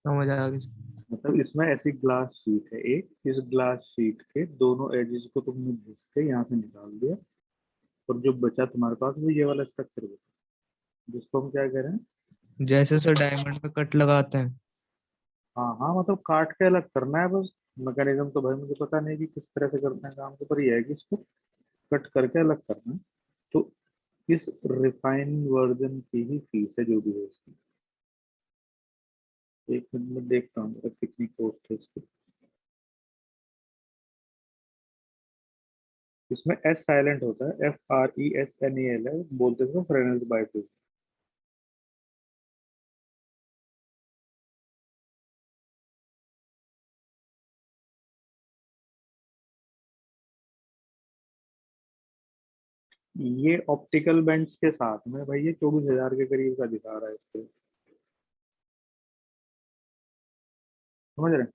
समझ आ गई। मतलब इसमें ऐसी ग्लास शीट है एक, इस ग्लास शीट के दोनों एजेस को तुमने घिस के यहाँ से निकाल दिया, और जो बचा तुम्हारे पास वो ये वाला स्ट्रक्चर बचा, जिसको हम क्या कह रहे हैं। जैसे सर डायमंड पे कट लगाते हैं। हाँ हाँ, मतलब काट के अलग करना है बस। मैकेनिज्म तो भाई मुझे पता नहीं कि किस तरह से करते हैं काम को, पर ये है कि इसको कट करके अलग करना है। तो इस रिफाइन वर्जन की ही फीस है जो भी है इसकी। एक मिनट में देखता हूँ मेरा कितनी कॉस्ट है इसकी। इसमें एस साइलेंट होता है, FRESNEL है, बोलते हैं फ्रेनेल बाइट। ये ऑप्टिकल बेंच के साथ में भाई ये 24,000 के करीब का दिखा रहा है इसको। समझ रहे हैं?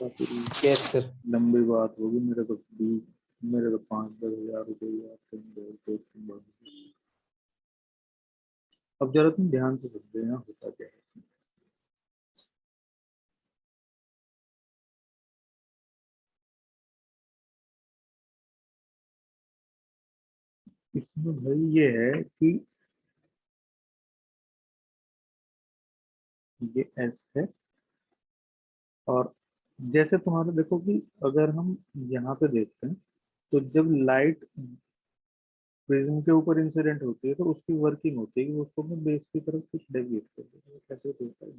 काफी यस सर। लंबी बात होगी। मेरे तो 5-10 हज़ार रुपये यार अब जरा तुम ध्यान से समझो यहाँ होता क्या है। इसमें भाई ये है कि ये एस है, और जैसे तुम्हारा देखो कि अगर हम यहाँ पे देखते हैं, तो जब लाइट प्रिज्म के ऊपर इंसिडेंट होती है तो उसकी वर्किंग होती है कि वो उसको बेस की तरफ कुछ डेविएट कर देता है। कैसे होता है?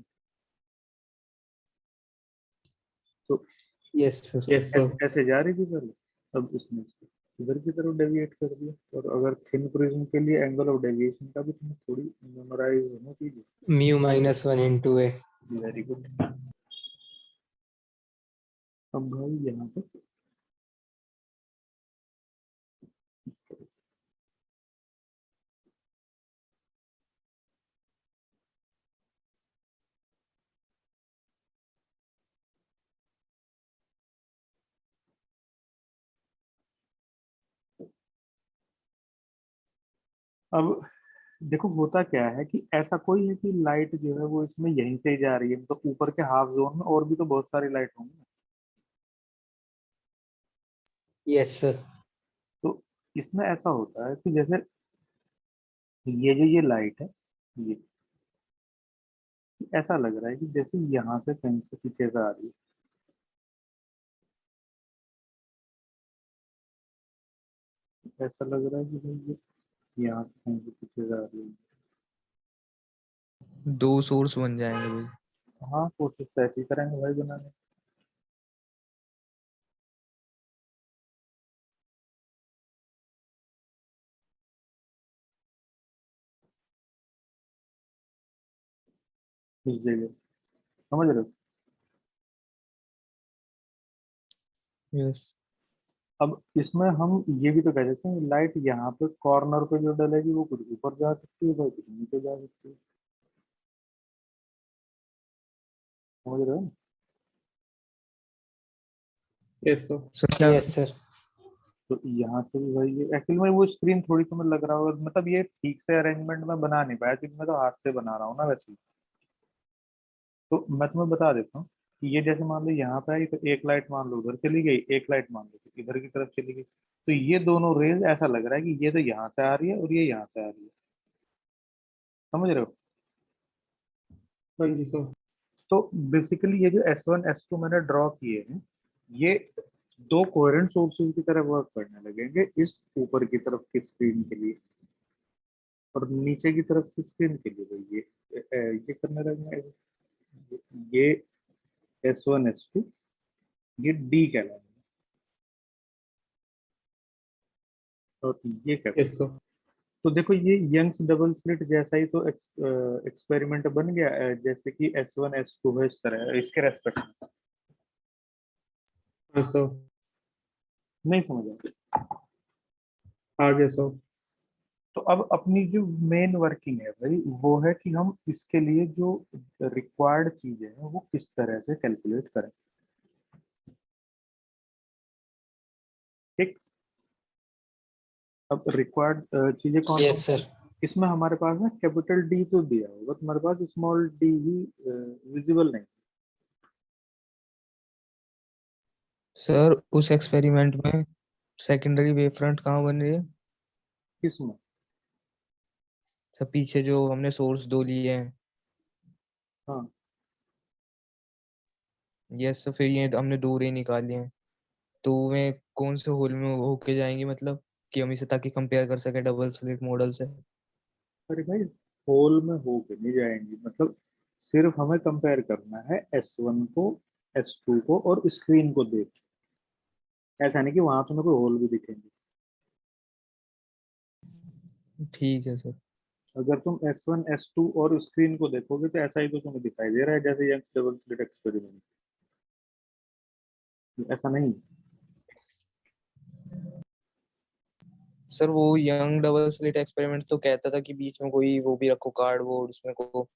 तो यस सर। Yes sir. ऐसे जा रही थी पहले, अब इसने इसको इधर की तरफ डेविएट कर दिया। और अगर थिन प्रिज्म के लिए एंगल ऑफ डेविएशन का भी तुम्हें थोड़ी मेमोराइज होना चाहिए। Mu -1 × A। Very good. अब भाई यहाँ पे अब देखो होता क्या है कि ऐसा कोई है कि लाइट जो है वो इसमें यहीं से ही जा रही है, तो ऊपर के हाफ जोन में और भी तो बहुत सारी लाइट होंगी। Yes sir. तो इसमें ऐसा होता है कि जैसे ये लाइट है, ये ऐसा लग रहा है कि जैसे यहाँ से कहीं से पीछे से आ रही है। ऐसा लग रहा है कि भाई ये यहाँ से कहीं से पीछे से आ रही है। दो सोर्स बन जाएंगे भाई। हाँ, कोशिश तो ऐसी करेंगे भाई बनाने। इस जगह समझ रहे हो? यस। अब इसमें हम ये भी तो कह सकते हैं लाइट यहाँ पे कॉर्नर पे जो डलेगी वो कुछ ऊपर जा सकती है, भाई कुछ नीचे जा सकती है। समझ रहे हो? Yes sir. सर क्या? Yes sir. तो यहाँ से भी भाई ये एक्चुअली में वो स्क्रीन थोड़ी तुम्हें लग रहा होगा, मतलब ये ठीक से अरेंजमेंट में बना नहीं पाया क्योंकि मैं तो हाथ से बना रहा हूँ ना वैसे ही। तो मैं तुम्हें बता देता हूँ कि ये जैसे मान लो यहाँ पे आई तो एक लाइट मान लो उधर चली गई, एक लाइट मान लो तो इधर की तरफ चली गई। तो ये दोनों रेज ऐसा लग रहा है कि ये तो यहाँ से आ रही है और ये यहाँ से आ रही है। समझ रहे हो? हाँ जी सर। तो बेसिकली ये जो S1 S2 मैंने ड्रॉ किए हैं, ये दो कोहेरेंट सोर्सेज की तरह वर्क करने लगेंगे इस ऊपर की तरफ की स्क्रीन के लिए, और नीचे की तरफ की स्क्रीन के लिए भाई ये करने लगेंगे। ये S1 S2, ये D कहलाएंगे, और ये क्या यस करेंगे। सर। तो देखो ये यंग्स डबल स्लिट जैसा ही तो एक्सपेरिमेंट बन गया, जैसे कि S1 S2 है इस तरह इसके रेस्पेक्ट में। हाँ सर। नहीं समझा? आ गया सर। तो अब अपनी जो मेन वर्किंग है भाई वो है कि हम इसके लिए जो रिक्वायर्ड चीजें हैं वो किस तरह से कैलकुलेट करें। ठीक। अब रिक्वायर्ड चीजें कौन कौन Yes, sir. इसमें हमारे पास ना कैपिटल डी तो दिया होगा, तुम्हारे पास स्मॉल डी ही विजिबल नहीं। सर उस एक्सपेरिमेंट में सेकेंडरी वेव फ्रंट कहाँ बन रही है? किसमें? सब पीछे जो हमने सोर्स दो लिए हैं। हाँ यस, तो फिर ये हमने दो रे निकाली हैं, तो वे कौन से होल में होके जाएंगी, मतलब कि हम इसे ताकि कंपेयर कर सके डबल स्लिट मॉडल से। अरे भाई, होल में हो के नहीं जाएंगी, मतलब सिर्फ हमें कंपेयर करना है S1 को, S2 को और स्क्रीन को देख। ऐसा नहीं कि वहां तुम्हें कोई होल भी दिखेंगे। ठीक है सर। अगर तुम S1 S2 और स्क्रीन को देखोगे तो ऐसा ही तो तुम्हें दिखाई दे रहा है जैसे यंग डबल स्लिट एक्सपेरिमेंट। ऐसा नहीं। सर वो यंग डबल स्लिट एक्सपेरिमेंट तो कहता था कि बीच में कोई वो भी रखो कार्डबोर्ड, उसमें को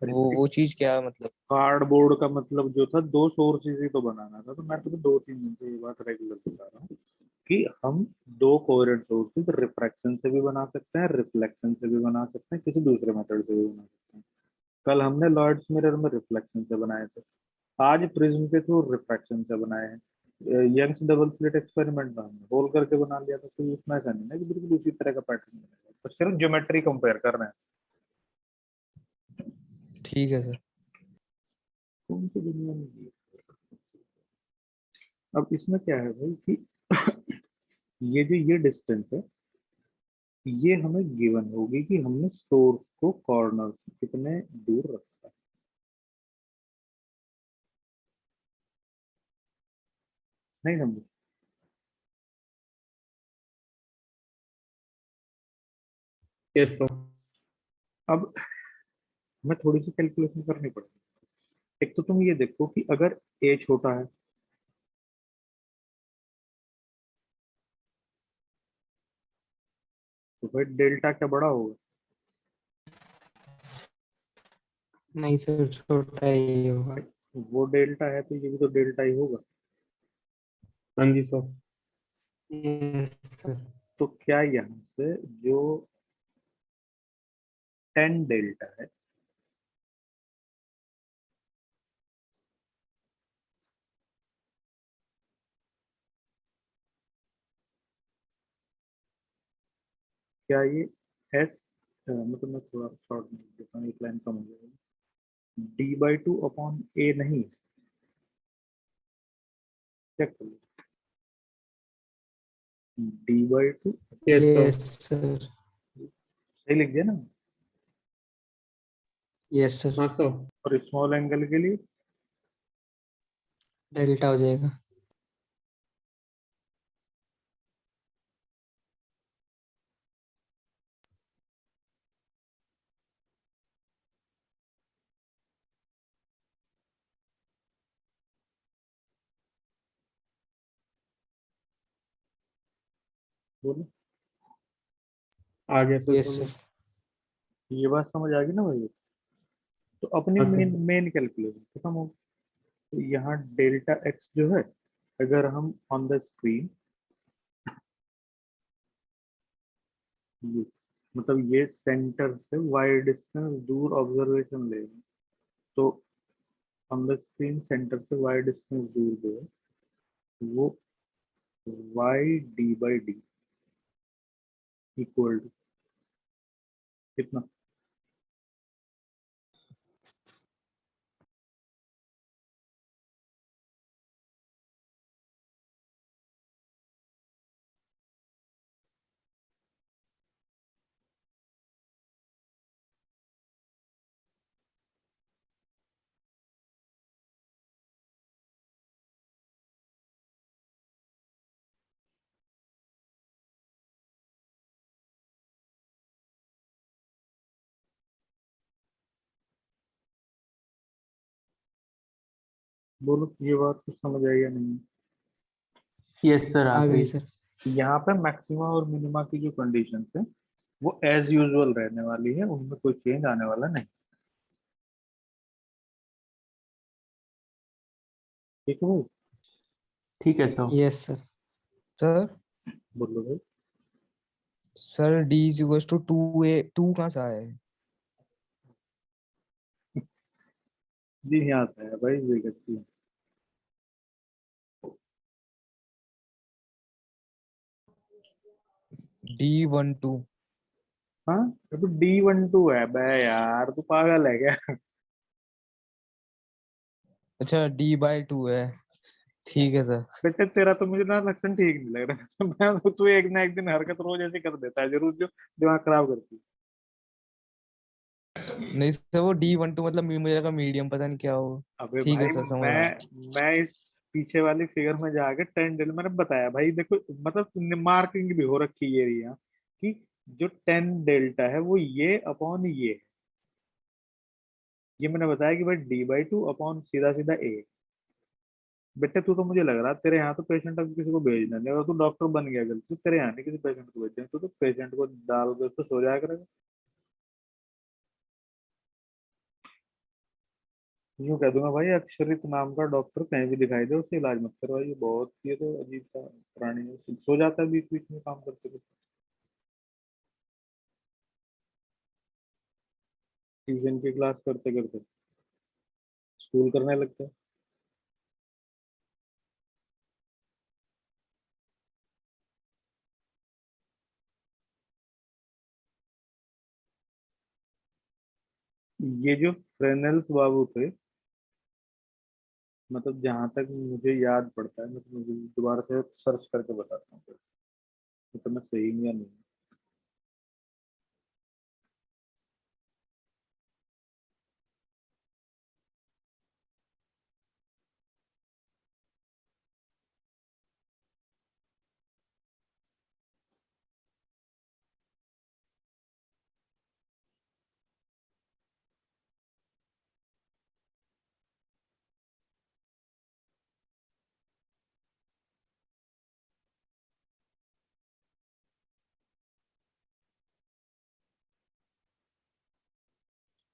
अरे वो चीज क्या मतलब? कार्डबोर्ड का मतलब जो था, दो सोर्सेज ही तो बनाना था, तो मैं तुम्हें 2-3 दिन से ये बात रेगुलर बता रहा हूँ कि हम दो कोहेरेंट सोर्सेज रिफ्रैक्शन से भी बना सकते हैं, रिफ्लेक्शन से भी बना सकते हैं, किसी दूसरे मेथड से भी बना सकते हैं। कल हमने लॉर्ड्स मिरर में रिफ्लेक्शन से बनाए थे, आज प्रिज्म के थ्रू रिफ्रैक्शन से बनाए हैं। यंग्स डबल स्लिट एक्सपेरिमेंट में हमने होल करके बना लिया था, तो इसमें ऐसा नहीं है कि बिल्कुल उसी तरह का पैटर्न बनेगा, तो सिर्फ ज्योमेट्री कंपेयर कर रहे हैं। ठीक है सर। कौन सी दुनिया में ये? अब इसमें क्या है भाई कि ये जो ये डिस्टेंस है, ये हमें गिवन होगी कि हमने सोर्स को कॉर्नर से कितने दूर रखा है। नहीं समझे? Yes, sir. अब हमें थोड़ी सी कैलकुलेशन करनी पड़ेगी। एक तो तुम ये देखो कि अगर ए छोटा है तो भाई डेल्टा क्या बड़ा होगा? नहीं सर, छोटा ही होगा। वो डेल्टा है तो ये भी तो डेल्टा ही होगा। हाँ जी सर। Yes, sir. तो क्या यहाँ से जो 10 डेल्टा है, क्या ये एस, मतलब मैं थोड़ा शॉर्ट में देता हूँ, एक लाइन कम हो जाएगी, D/2 अपॉन ए नहीं? चेक कर लो, D/2। Yes, sir. Yes, sir. सही लिख दिया ना? Yes, sir. हाँ सर। और स्मॉल एंगल के लिए डेल्टा हो जाएगा। बोलो। आ गया सर Yes, समझ। sir. ये बात समझ आ गई ना भाई? तो अपनी हाँ सर। मेन मेन कैलकुलेशन खत्म हो। तो यहाँ डेल्टा एक्स जो है, अगर हम ऑन द स्क्रीन, ये मतलब ये सेंटर से वाई डिस्टेंस दूर ऑब्जर्वेशन लेंगे, तो ऑन द स्क्रीन सेंटर से वाई डिस्टेंस दूर जो है वो वाई D/D इक्वल टू कितना? बोलो, ये बात कुछ समझ आई या नहीं? यस सर, आ गई सर। यहाँ पे मैक्सिमा और मिनिमा की जो कंडीशन है वो एज यूजुअल रहने वाली है, उनमें कोई चेंज आने वाला नहीं। ठीक है भाई? ठीक है सर। Yes sir. सर बोलो भाई। Sir d is equal to 2a, 2 कहाँ से आया है? जी यहाँ से है भाई, ये करती है। D12। हाँ तो D12 है बे यार, तू पागल है क्या? अच्छा D/2 है, ठीक है सर। बेटे तेरा तो मुझे ना लक्षण ठीक नहीं लग रहा मैं तू एक ना एक दिन हरकत रोज ऐसी कर देता है जरूर, जो दिमाग खराब करती है। नहीं सर, वो D12 मतलब मुझे लगा मीडियम, पता नहीं क्या हो। अबे ठीक है भाई सर, समझ आया। मैं इस पीछे वाली फिगर में जाके 10 डेल मैंने बताया भाई, देखो मतलब मार्किंग भी हो रखी है यहाँ कि जो 10 डेल्टा है वो ये अपॉन ये है। ये मैंने बताया कि भाई D/2 अपॉन सीधा सीधा ए। बेटे तू तो मुझे लग रहा है तेरे यहाँ तो पेशेंट अब किसी को भेजना नहीं, अगर तू डॉक्टर बन गया गलती तेरे यहाँ नहीं किसी पेशेंट को भेजना, तू तो पेशेंट को डाल के उसको सो जाया करेगा। यूँ कह दूंगा भाई अक्षरित नाम का डॉक्टर कहीं भी दिखाई दे उससे इलाज मत करवाइए, बहुत ये तो अजीब सा प्राणी है, सो जाता है बीच बीच में काम करते करते, ट्यूशन की क्लास करते करते स्कूल करने लगता है। ये जो फ्रेनेल्स बाबू थे, मतलब जहां तक मुझे याद पड़ता है, मतलब मुझे दोबारा से सर्च करके बताता हूँ तो मैं सही हूँ या नहीं।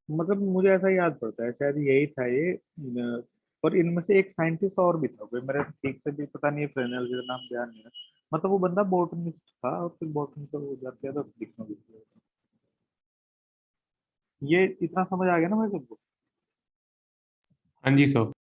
मतलब मुझे ऐसा याद पड़ता है शायद यही था ये और इनमें से एक साइंटिस्ट और भी था कोई, मेरे ठीक से भी पता नहीं, फ्रेनेल का नाम ध्यान नहीं है। मतलब वो बंदा बोटनिस्ट था और फिर बॉटनी का वो जाते तो दिखना भी था। ये इतना समझ आ गया ना भाई सबको? हाँ जी सर।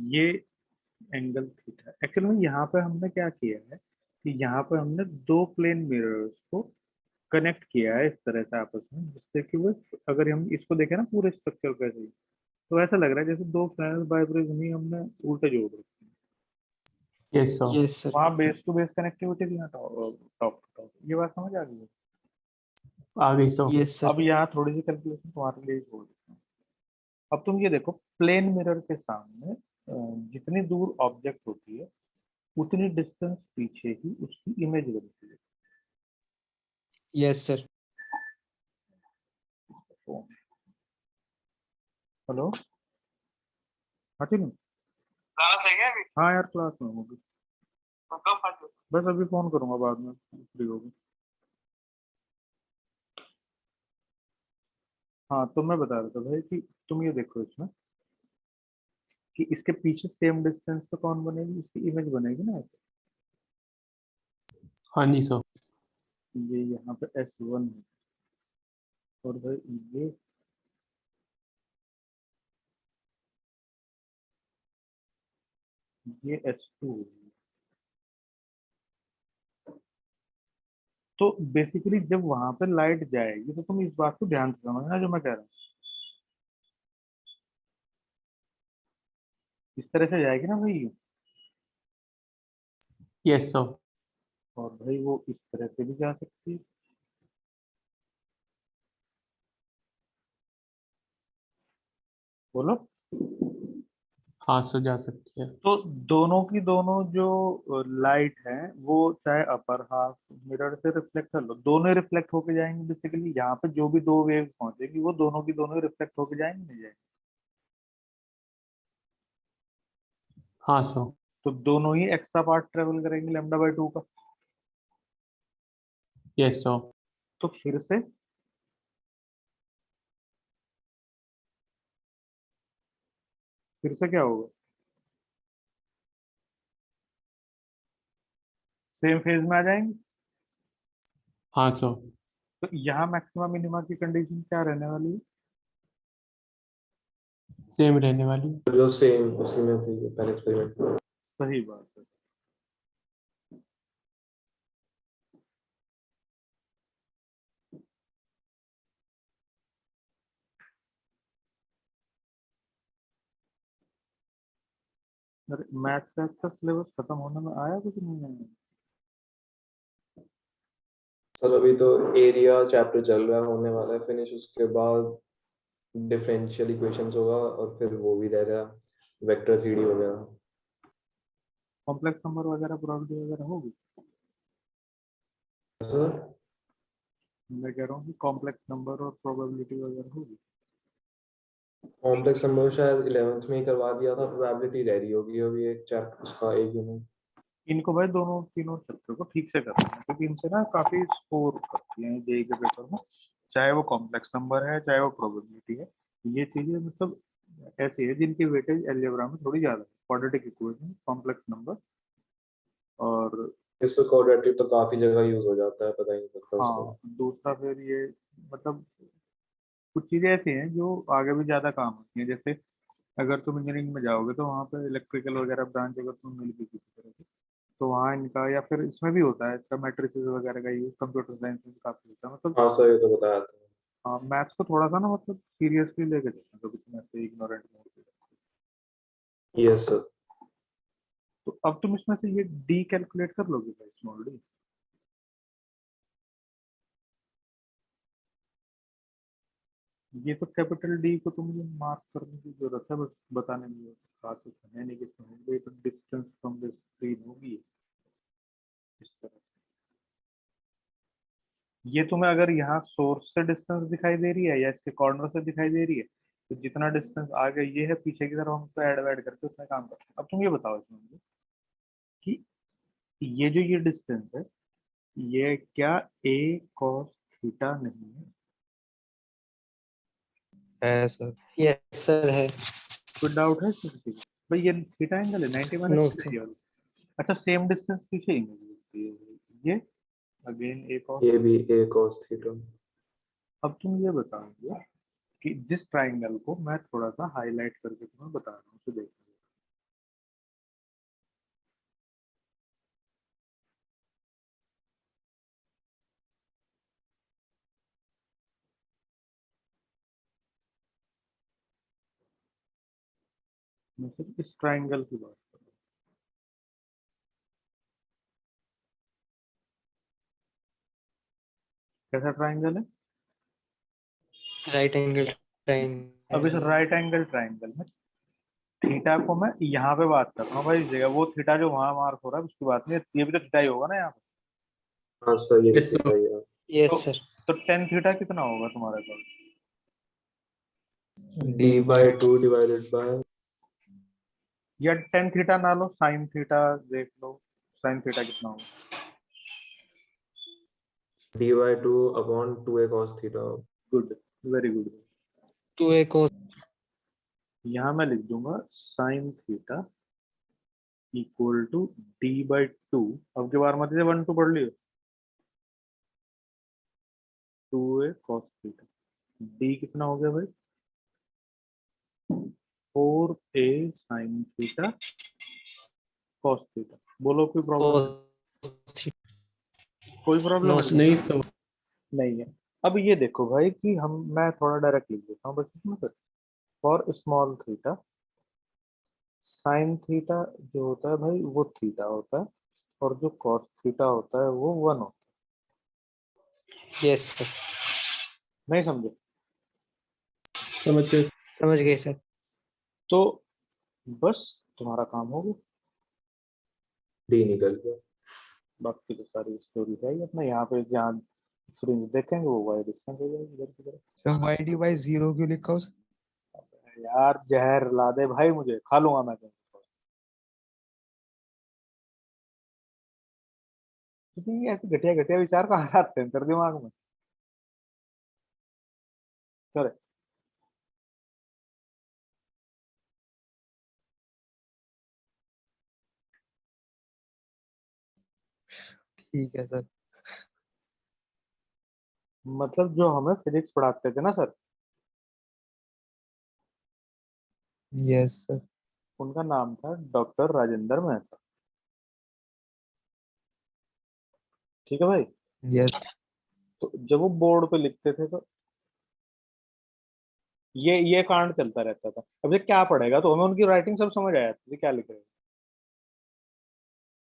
ये एंगल थीटा एक्चुअली में यहाँ पे हमने क्या किया है कि यहाँ पे हमने दो प्लेन मिरर्स को कनेक्ट किया है इस तरह से आपस में, जिससे कि वो अगर हम इसको देखें ना पूरे स्ट्रक्चर को ऐसे ही, तो ऐसा लग रहा है जैसे दो फ्रेनेल बाइब्रेज ही हमने उल्टे जोड़ रखे हैं। Yes sir. Yes sir. वहाँ बेस टू बेस कनेक्टिविटी थी, यहाँ टॉप टॉप टू टॉप, ये बात समझ आ गई है? आ गई सर। यस अब सर। यहाँ थोड़ी सी कैलकुलेशन तुम्हारे लिए छोड़ देता हूँ। अब तुम ये देखो प्लेन मिरर के सामने जितनी दूर ऑब्जेक्ट होती है उतनी डिस्टेंस पीछे ही उसकी इमेज बनती है। Yes sir. हेलो। खाती नहीं? क्लास है क्या अभी? हाँ यार क्लास में होगी। तो कब खाते हो? बस अभी फोन करूंगा बाद में फ्री होगी। हाँ तो मैं बता रहा था भाई कि तुम ये देखो इसमें कि इसके पीछे सेम डिस्टेंस पे कौन बनेगी, इसकी इमेज बनेगी ना ऐसे। हाँ जी सर। ये यहाँ पे S1 है और भाई ये S2 है। तो बेसिकली जब वहां पे लाइट जाएगी तो तुम इस बात को ध्यान से समझना जो मैं कह रहा हूँ। इस तरह से जाएगी ना भाई, यस सर। और भाई वो इस तरह से भी जा सकती है। बोलो। हाँ सर जा सकती है। तो दोनों की दोनों जो लाइट है वो चाहे अपर हाफ मिरर से रिफ्लेक्ट कर लो, दोनों रिफ्लेक्ट होके जाएंगे। बेसिकली यहाँ पे जो भी दो वेव पहुंचेगी वो दोनों की दोनों रिफ्लेक्ट होके जाएंगे, नहीं जाएंगे? हाँ सर। तो दोनों ही एक्स्ट्रा पार्ट ट्रेवल करेंगे λ/2 का। Yes sir. तो फिर से क्या होगा? सेम फेज में आ जाएंगे। हाँ सर। तो यहाँ मैक्सिमा मिनिमा की कंडीशन क्या रहने वाली है? सेम रहने वाली है। जो सेम उसी में थी पहले एक्सपेरिमेंट में। सही बात है। अरे मैथ का सिलेबस खत्म होने में आया कुछ नहीं है? सर अभी तो एरिया चैप्टर चल रहा है, होने वाला है फिनिश, उसके बाद डिफरेंशियल इक्वेशंस होगा और फिर वो भी रहेगा वेक्टर 3D वगैरह। कॉम्प्लेक्स नंबर वगैरह प्रोबेबिलिटी वगैरह होगी? सर मैं कह रहा हूँ कि कॉम्प्लेक्स नंबर और प्रोबेबिलिटी वगैरह होगी। कॉम्प्लेक्स नंबर शायद 11th में ही करवा दिया था, प्रोबेबिलिटी रह रही होगी अभी एक चैप्टर उसका एक यूनिट। इनको भाई दोनों तीनों चैप्टर को ठीक से करना है क्योंकि इनसे ना काफी स्कोर करती हैं जेईई के पेपर में, चाहे वो कॉम्प्लेक्स नंबर है चाहे वो प्रोबेबिलिटी है। ये चीजें मतलब ऐसी है जिनकी वेटेज अलजेब्रा में थोड़ी ज्यादा है, क्वाड्रेटिक इक्वेशन, कॉम्प्लेक्स नंबर और इसमें क्वाड्रेटिक तो काफी जगह यूज हो जाता है, पता ही नहीं लगता उसका। हाँ दूसरा फिर ये मतलब कुछ चीजें ऐसी हैं जो आगे भी ज्यादा काम होती हैं। जैसे अगर तुम इंजीनियरिंग में जाओगे तो वहाँ पे इलेक्ट्रिकल वगैरह ब्रांच अगर तुम मिल गई किसी तरह से तो वहाँ इनका, या फिर इसमें भी होता है इसका मैट्रिसेस वगैरह का यूज कंप्यूटर साइंस में काफी होता है। मतलब हाँ सर ये तो बताया था। हाँ मैथ्स को थोड़ा सा ना मतलब सीरियसली लेके चलना, कभी तुम ऐसे इग्नोरेंट मोड पे। Yes sir. तो अब तुम इसमें से ये डी कैलकुलेट कर लोगे भाई स्मॉल डी? ये तो कैपिटल डी को तो मुझे मार्क करने की जरूरत है, बस बताने में बात तो है नहीं कि ये तो डिस्टेंस फ्रॉम द स्क्रीन होगी इस तरह से। ये तुम्हें अगर यहाँ सोर्स से डिस्टेंस दिखाई दे रही है या इसके कॉर्नर से दिखाई दे रही है तो जितना डिस्टेंस आगे ये है पीछे की तरफ हम उसको ऐड करके उसमें काम करते हैं। अब तुम ये बताओ इसमें मुझे कि ये जो ये डिस्टेंस है ये क्या a cos थीटा नहीं है? है सर। यस सर है। कोई डाउट है इसमें किसी को? भाई ये थीटा एंगल है 90 माइनस नो थीटा सर। ये वाला। अच्छा सेम डिस्टेंस पीछे इमेज होती है ये अगेन a cos। ये भी a cos थीटा। अब तुम ये बताओगे कि जिस ट्राइंगल को मैं थोड़ा सा हाईलाइट करके तुम्हें बता रहा हूँ उसे देखो। मैं सिर्फ इस ट्राइंगल की बात कर रहा हूँ। कैसा ट्राइंगल है? राइट एंगल अब इस ट्रायंगल। राइट एंगल ट्राइंगल में थीटा को मैं यहाँ पे बात कर रहा हूँ भाई, इस जगह वो थीटा जो वहां मार्क हो रहा है उसकी बात नहीं, ये भी तो थीटा ही होगा ना यहाँ पे। हाँ सर ये भी यस थीटा सर। ही है। यस तो सर। तो टेन थीटा कितना होगा तुम्हारे पास? d/2 डिवाइडेड बाय या टेन थीटा ना लो, साइन थीटा देख लो, साइन थीटा कितना होगा। dy2 upon 2a cos theta. Good, very good. 2a cos यहाँ मैं लिख दूंगा sine theta equal to d/2। अब की बार मत से 1 2 पढ़ लियो, 2a cos थीटा। d कितना हो गया भाई, 4a sin theta cos theta. बोलो कोई प्रॉब्लम है? cos कोई प्रॉब्लम नो है? सर। नहीं सर। नहीं है। अब ये देखो भाई कि मैं थोड़ा डायरेक्ट लिख देता हूँ बस इसमें sir. For small theta sine theta जो होता है भाई वो थीटा होता है, और जो कॉस थीटा होता है वो 1 होता यस सर, है। नहीं समझे? समझ गए सर। समझ गए सर। तो बस तुम्हारा काम हो गया। d निकल गया। बाकी तो सारी स्टोरी है ही अपना। यहाँ पे जहाँ फ्रिंज देखेंगे वो वाई डिस्टेंस हो जाएगी इधर की तरफ। Sir Y D by zero क्यों लिखा उस? यार जहर ला दे भाई, मुझे खा लूंगा मैं तो। क्योंकि ये ऐसे घटिया घटिया विचार कहाँ आते हैं तेरे दिमाग में? चले। ठीक है सर। मतलब जो हमें फिजिक्स पढ़ाते थे ना सर, यस सर। उनका नाम था डॉक्टर राजेंद्र मेहता। ठीक है भाई। यस। तो जब वो बोर्ड पे लिखते थे तो ये कांड चलता रहता था। अब ये क्या पढ़ेगा, तो हमें उनकी राइटिंग सब समझ आया था ये क्या लिख रहे हैं।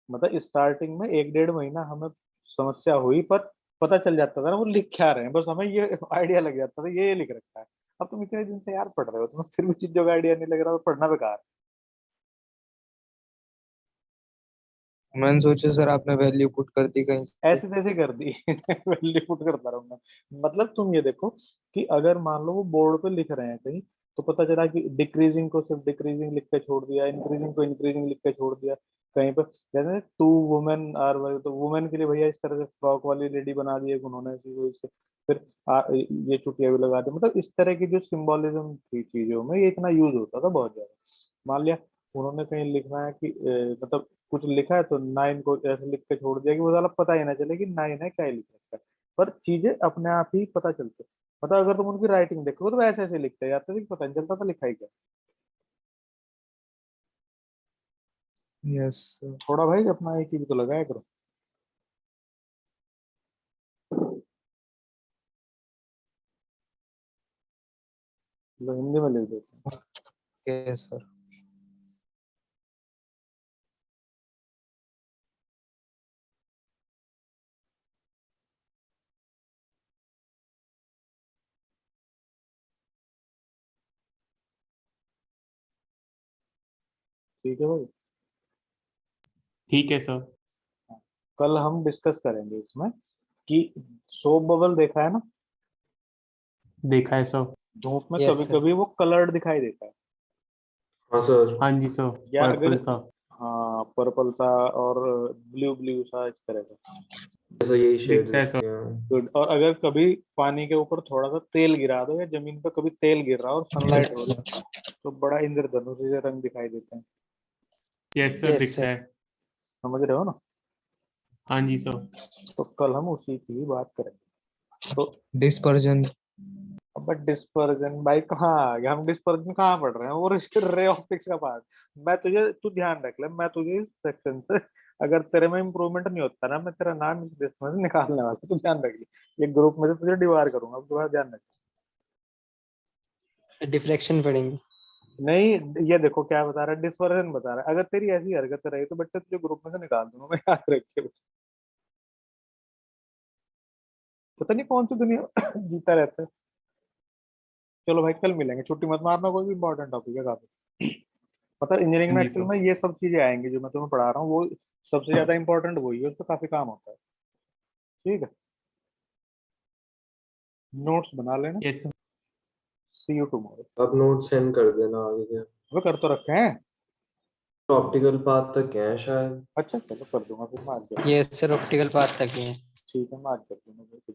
मतलब स्टार्टिंग में 1 1.5 महीना हमें समस्या हुई, पर पता चल जाता था ना वो लिख क्या रहे हैं, बस हमें ये आइडिया लग जाता था ये लिख रखा है। अब तुम इतने दिन से यार पढ़ रहे हो, तुम्हें फिर भी चीजों का आइडिया नहीं लग रहा, तो पढ़ना बेकार मैंने सोचा सर आपने वैल्यू पुट कर दी कहीं है। से। ऐसे तैसे कर दी वैल्यू पुट करता रहूंगा। मतलब तुम ये देखो कि अगर मान लो वो बोर्ड पे लिख रहे हैं कहीं, तो पता चला कि डिक्रीजिंग को सिर्फ डिक्रीजिंग लिख के छोड़ दिया, इंक्रीजिंग को इंक्रीजिंग लिख के छोड़ दिया कहीं पर। जैसे 2 वुमेन आर, तो वुमेन के लिए भैया इस तरह से फ्रॉक वाली लेडी बना दी एक उन्होंने से। फिर ये चुटिया भी लगा दी। मतलब इस तरह की जो सिंबोलिज्म थी चीजों में, ये इतना यूज होता था बहुत ज्यादा। मान लिया उन्होंने कहीं लिखना है कि मतलब कुछ लिखा है तो 9 को ऐसे लिख के छोड़ दिया कि वो साला पता ही ना चले कि 9 है क्या ही लिख रखा है। पर चीजें अपने आप ही पता चलती है। मतलब अगर तुम उनकी राइटिंग देखोगे तो वो ऐसे ऐसे लिखते हैं, याद तो पता नहीं चलता था लिखा ही क्या। Yes sir. थोड़ा भाई अपना एक ही भी तो लगाया करो। लो हिंदी में लिख देते हैं। Okay sir. ठीक है भाई। ठीक है सर। कल हम डिस्कस करेंगे इसमें कि सोप बबल देखा है ना, देखा है सर। धूप में यस कभी सर। कभी वो कलर्ड दिखाई देता है। हाँ सर। हाँ जी सर। या अगर पर्पल सा। हाँ पर्पल सा और ब्लू ब्लू सा इस तरह का। जैसा यही शेड दिखता है सर। गुड। और अगर कभी पानी के ऊपर थोड़ा सा तेल गिरा दो, या जमीन पर कभी तेल गिर रहा हो और यस सनलाइट हो रही सर। है, तो बड़ा इंद्रधनुष जैसे रंग दिखाई देते हैं। यस सर, यस दिखता सर। है। समझ रहे हो ना? हाँ जी सर। तो कल हम उसी की ही बात करेंगे। तो डिस्पर्जन। अब डिस्पर्जन भाई कहाँ आ गया, हम डिस्पर्जन कहाँ पढ़ रहे हैं, वो रे ऑप्टिक्स का पार्ट। मैं तुझे, तू ध्यान रख ले, मैं तुझे इस सेक्शन से अगर तेरे में इंप्रूवमेंट नहीं होता ना, मैं तेरा नाम इस लिस्ट में से निकालने वाला हूं। तू ध्यान रख ले, ये ग्रुप में से तुझे डिवार करूंगा, अब तुम्हारा ध्यान रख। डिफ्रैक्शन पढ़ेंगे। नहीं ये देखो क्या बता रहा है, डिस्पर्जन बता रहा है। अगर तेरी ऐसी हरकत रही तो बेटा तुझे ग्रुप में से निकाल दूंगा मैं, याद रखिए। पता नहीं कौन सी दुनिया जीता रहता है। चलो भाई कल मिलेंगे, छुट्टी मत मारना, कोई भी इंपॉर्टेंट टॉपिक है काफी। मतलब इंजीनियरिंग हाँ में जी एक्चुअल सर। में ये सब चीजें आएंगी जो मैं तुम्हें पढ़ा रहा हूँ, वो सबसे ज्यादा इंपॉर्टेंट वही है, उस पर काफी काम होता है। ठीक है, नोट्स बना लेना। Yes sir. See you tomorrow. आप नोट सेंड कर देना आगे के। वो कर तो रखे हैं। ऑप्टिकल पाथ तक है शायद। अच्छा चलो कर दूंगा फिर मैं आज कर ये सर ऑप्टिकल पाथ तक ही है। ठीक है मैं आज कर दूंगा फिर।